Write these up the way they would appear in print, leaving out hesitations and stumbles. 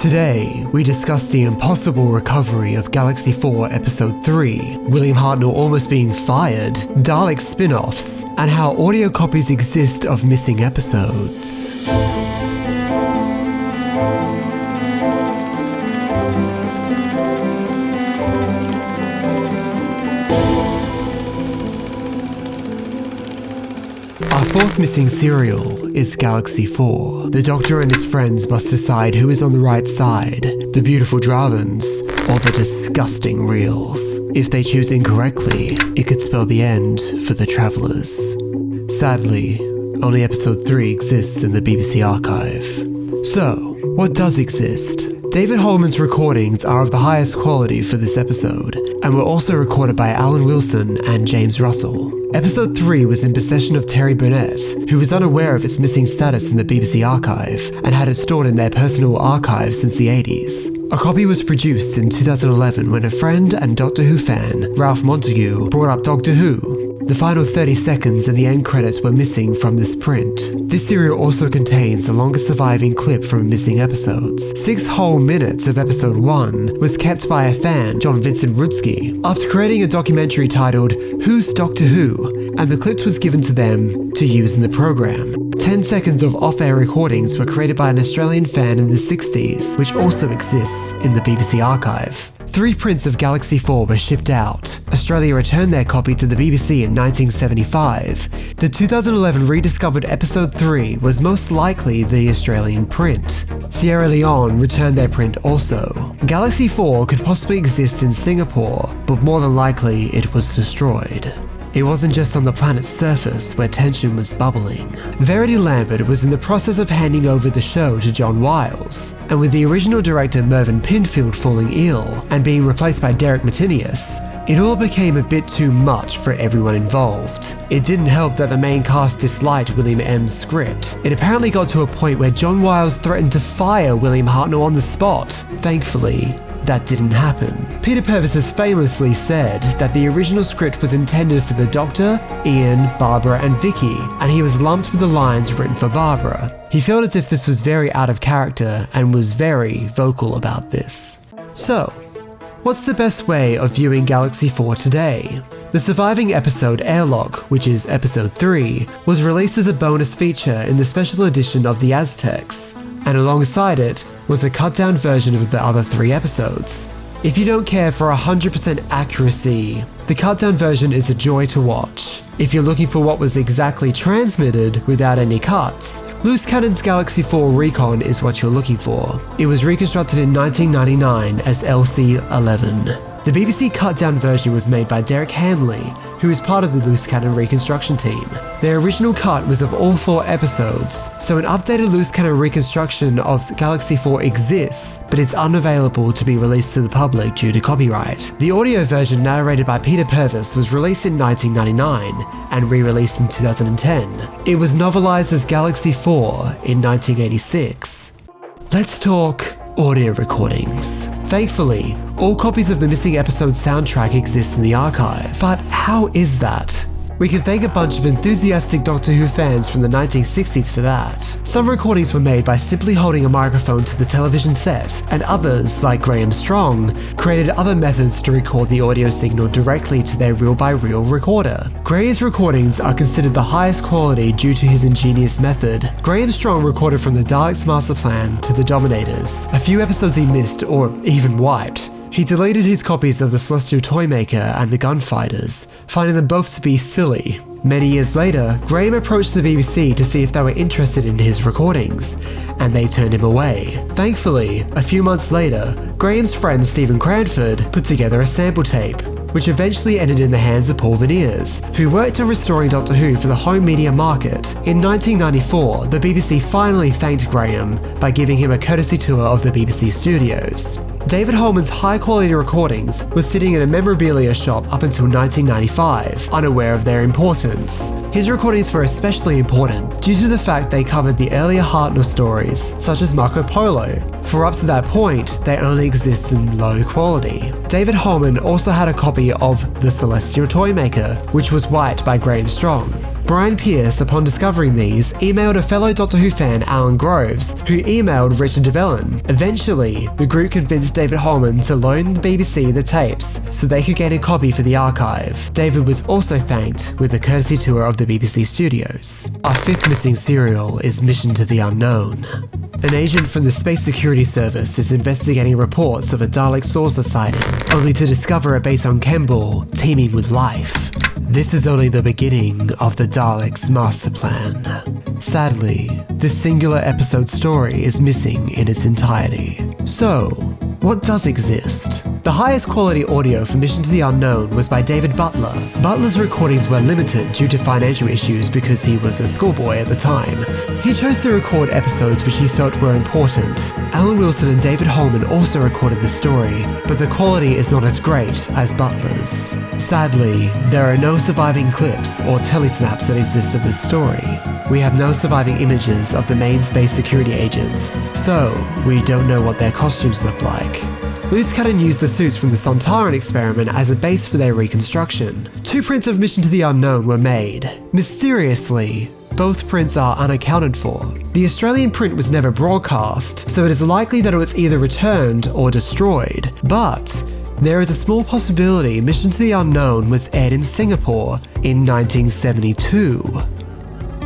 Today, we discuss the impossible recovery of Galaxy 4 Episode 3, William Hartnell almost being fired, Dalek spin-offs, and how audio copies exist of missing episodes. Our fourth missing serial is Galaxy 4. The Doctor and his friends must decide who is on the right side, the beautiful Dravens or the disgusting Reals. If they choose incorrectly, it could spell the end for the Travellers. Sadly, only episode 3 exists in the BBC archive. So, what does exist? David Holman's recordings are of the highest quality for this episode, and were also recorded by Alan Wilson and James Russell. Episode 3 was in possession of Terry Burnett, who was unaware of its missing status in the BBC archive, and had it stored in their personal archive since the 80s. A copy was produced in 2011 when a friend and Doctor Who fan, Ralph Montague, brought up Doctor Who. The final 30 seconds and the end credits were missing from this print. This serial also contains the longest surviving clip from missing episodes. 6 whole minutes of episode 1 was kept by a fan, John Vincent Rudsky, after creating a documentary titled Who's Doctor Who, and the clips was given to them to use in the program. 10 seconds of off-air recordings were created by an Australian fan in the 60s, which also exists in the BBC archive. 3 prints of Galaxy 4 were shipped out. Australia returned their copy to the BBC in 1975. The 2011 rediscovered episode 3 was most likely the Australian print. Sierra Leone returned their print also. Galaxy 4 could possibly exist in Singapore, but more than likely it was destroyed. It wasn't just on the planet's surface where tension was bubbling. Verity Lambert was in the process of handing over the show to John Wiles, and with the original director Mervyn Pinfield falling ill and being replaced by Derek Martinus, it all became a bit too much for everyone involved. It didn't help that the main cast disliked William M's script. It apparently got to a point where John Wiles threatened to fire William Hartnell on the spot. Thankfully, that didn't happen. Peter Purves has famously said that the original script was intended for the Doctor, Ian, Barbara and Vicky, and he was lumped with the lines written for Barbara. He felt as if this was very out of character and was very vocal about this. So, what's the best way of viewing Galaxy 4 today? The surviving episode Airlock, which is episode 3, was released as a bonus feature in the special edition of the Aztecs, and alongside it was a cut-down version of the other 3 episodes. If you don't care for 100% accuracy, the cut-down version is a joy to watch. If you're looking for what was exactly transmitted without any cuts, Loose Cannon's Galaxy 4 Recon is what you're looking for. It was reconstructed in 1999 as LC-11. The BBC cut-down version was made by Derek Hanley, who is part of the Loose Cannon reconstruction team. Their original cut was of all 4 episodes, so an updated Loose Cannon reconstruction of Galaxy 4 exists, but it's unavailable to be released to the public due to copyright. The audio version narrated by Peter Purves was released in 1999 and re-released in 2010. It was novelized as Galaxy 4 in 1986. Let's talk audio recordings. Thankfully, all copies of the missing episode soundtrack exist in the archive. But how is that? We can thank a bunch of enthusiastic Doctor Who fans from the 1960s for that. Some recordings were made by simply holding a microphone to the television set, and others, like Graham Strong, created other methods to record the audio signal directly to their reel-by-reel recorder. Gray's recordings are considered the highest quality due to his ingenious method. Graham Strong recorded from the Daleks' master plan to the Dominators. A few episodes he missed, or even wiped. He deleted his copies of the Celestial Toymaker and the Gunfighters, finding them both to be silly. Many years later, Graham approached the BBC to see if they were interested in his recordings, and they turned him away. Thankfully, a few months later, Graham's friend Stephen Cranford put together a sample tape, which eventually ended in the hands of Paul Veneers, who worked on restoring Doctor Who for the home media market. In 1994, the BBC finally thanked Graham by giving him a courtesy tour of the BBC studios. David Holman's high-quality recordings were sitting in a memorabilia shop up until 1995, unaware of their importance. His recordings were especially important due to the fact they covered the earlier Hartnell stories, such as Marco Polo. For up to that point, they only existed in low quality. David Holman also had a copy of The Celestial Toymaker, which was wiped by Graham Strong. Brian Pierce, upon discovering these, emailed a fellow Doctor Who fan, Alan Groves, who emailed Richard Devellin. Eventually, the group convinced David Holman to loan the BBC the tapes so they could get a copy for the archive. David was also thanked with a courtesy tour of the BBC studios. Our fifth missing serial is Mission to the Unknown. An agent from the Space Security Service is investigating reports of a Dalek saucer sighting, only to discover a base on Kemball teeming with life. This is only the beginning of the Daleks' master plan. Sadly, this singular episode story is missing in its entirety. So, what does exist? The highest quality audio for Mission to the Unknown was by David Butler. Butler's recordings were limited due to financial issues because he was a schoolboy at the time. He chose to record episodes which he felt were important. Alan Wilson and David Holman also recorded the story, but the quality is not as great as Butler's. Sadly, there are no surviving clips or tele-snaps that exist of this story. We have no surviving images of the main space security agents, so we don't know what their costumes look like. Loose Cannon used the suits from the Sontaran experiment as a base for their reconstruction. 2 prints of Mission to the Unknown were made. Mysteriously, both prints are unaccounted for. The Australian print was never broadcast, so it is likely that it was either returned or destroyed. But there is a small possibility Mission to the Unknown was aired in Singapore in 1972.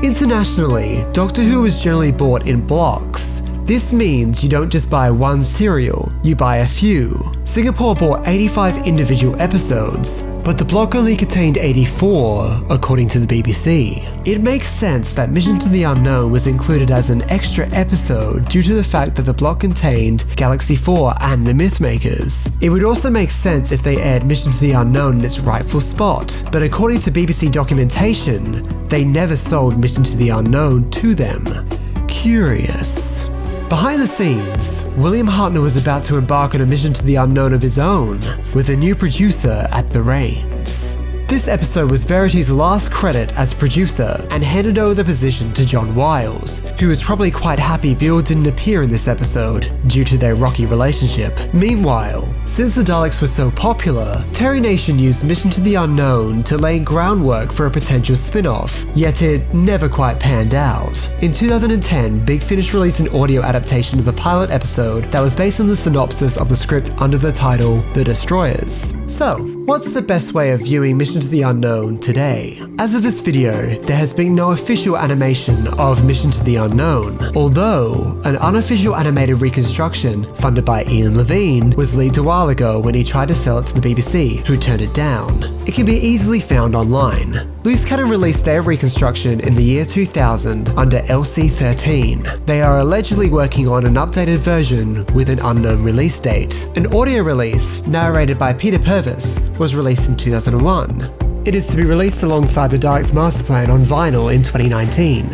Internationally, Doctor Who is generally bought in blocks. This means you don't just buy one serial, you buy a few. Singapore bought 85 individual episodes, but the block only contained 84, according to the BBC. It makes sense that Mission to the Unknown was included as an extra episode due to the fact that the block contained Galaxy 4 and the Mythmakers. It would also make sense if they aired Mission to the Unknown in its rightful spot, but according to BBC documentation, they never sold Mission to the Unknown to them. Curious. Behind the scenes, William Hartnell was about to embark on a mission to the unknown of his own, with a new producer at the reins. This episode was Verity's last credit as producer and handed over the position to John Wiles, who was probably quite happy Bill didn't appear in this episode due to their rocky relationship. Meanwhile, since the Daleks were so popular, Terry Nation used Mission to the Unknown to lay groundwork for a potential spin-off, yet it never quite panned out. In 2010, Big Finish released an audio adaptation of the pilot episode that was based on the synopsis of the script under the title The Destroyers. So, what's the best way of viewing Mission to the Unknown today? As of this video, there has been no official animation of Mission to the Unknown, although an unofficial animated reconstruction funded by Ian Levine was leaked a while ago when he tried to sell it to the BBC, who turned it down. It can be easily found online. Loose Cannon released their reconstruction in the year 2000 under LC13. They are allegedly working on an updated version with an unknown release date. An audio release, narrated by Peter Purvis, was released in 2001. It is to be released alongside the Daleks Master Plan on vinyl in 2019.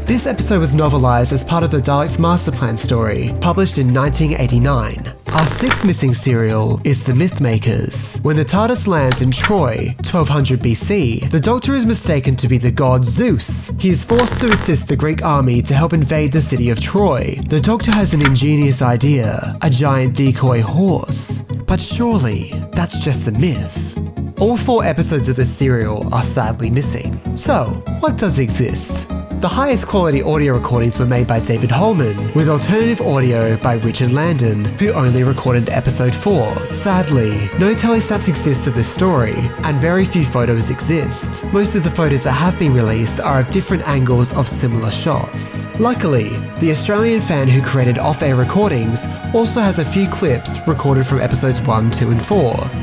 This episode was novelised as part of the Daleks Master Plan story, published in 1989. Our sixth missing serial is The Mythmakers. When the TARDIS lands in Troy, 1200 BC, the Doctor is mistaken to be the god Zeus. He is forced to assist the Greek army to help invade the city of Troy. The Doctor has an ingenious idea, a giant decoy horse. But surely, that's just a myth. All 4 episodes of this serial are sadly missing. So, what does exist? The highest quality audio recordings were made by David Holman, with alternative audio by Richard Landon, who only recorded episode 4. Sadly, no tele-snaps exist of this story, and very few photos exist. Most of the photos that have been released are of different angles of similar shots. Luckily, the Australian fan who created off-air recordings also has a few clips recorded from episodes 1, 2 and 4.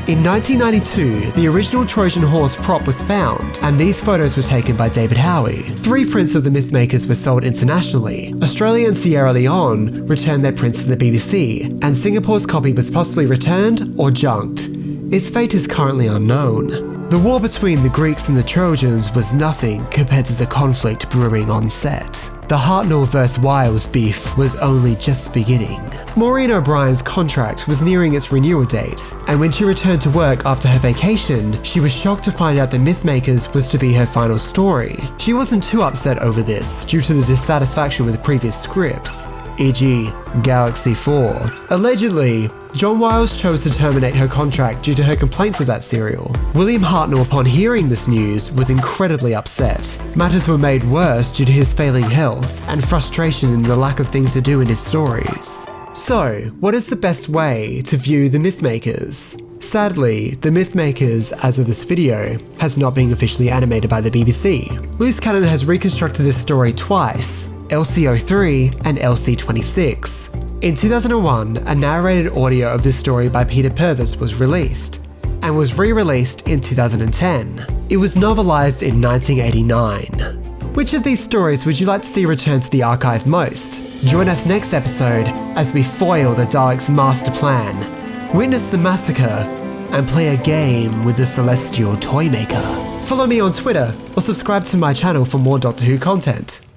In 1992, the original Trojan Horse prop was found, and these photos were taken by David Howie. 3 prints of the Mythmakers were sold internationally. Australia and Sierra Leone returned their prints to the BBC, and Singapore's copy was possibly returned or junked. Its fate is currently unknown. The war between the Greeks and the Trojans was nothing compared to the conflict brewing on set. The Hartnell vs. Wiles beef was only just beginning. Maureen O'Brien's contract was nearing its renewal date, and when she returned to work after her vacation, she was shocked to find out The Mythmakers was to be her final story. She wasn't too upset over this, due to the dissatisfaction with previous scripts. e.g. Galaxy 4. Allegedly, John Wiles chose to terminate her contract due to her complaints of that serial. William Hartnell, upon hearing this news, was incredibly upset. Matters were made worse due to his failing health and frustration in the lack of things to do in his stories. So, what is the best way to view The Mythmakers? Sadly, The Mythmakers, as of this video, has not been officially animated by the BBC. Loose Cannon has reconstructed this story twice, LC03 and LC26. In 2001, a narrated audio of this story by Peter Purves was released, and was re-released in 2010. It was novelised in 1989. Which of these stories would you like to see return to the archive most? Join us next episode as we foil the Daleks' master plan, witness the massacre, and play a game with the Celestial Toymaker. Follow me on Twitter or subscribe to my channel for more Doctor Who content.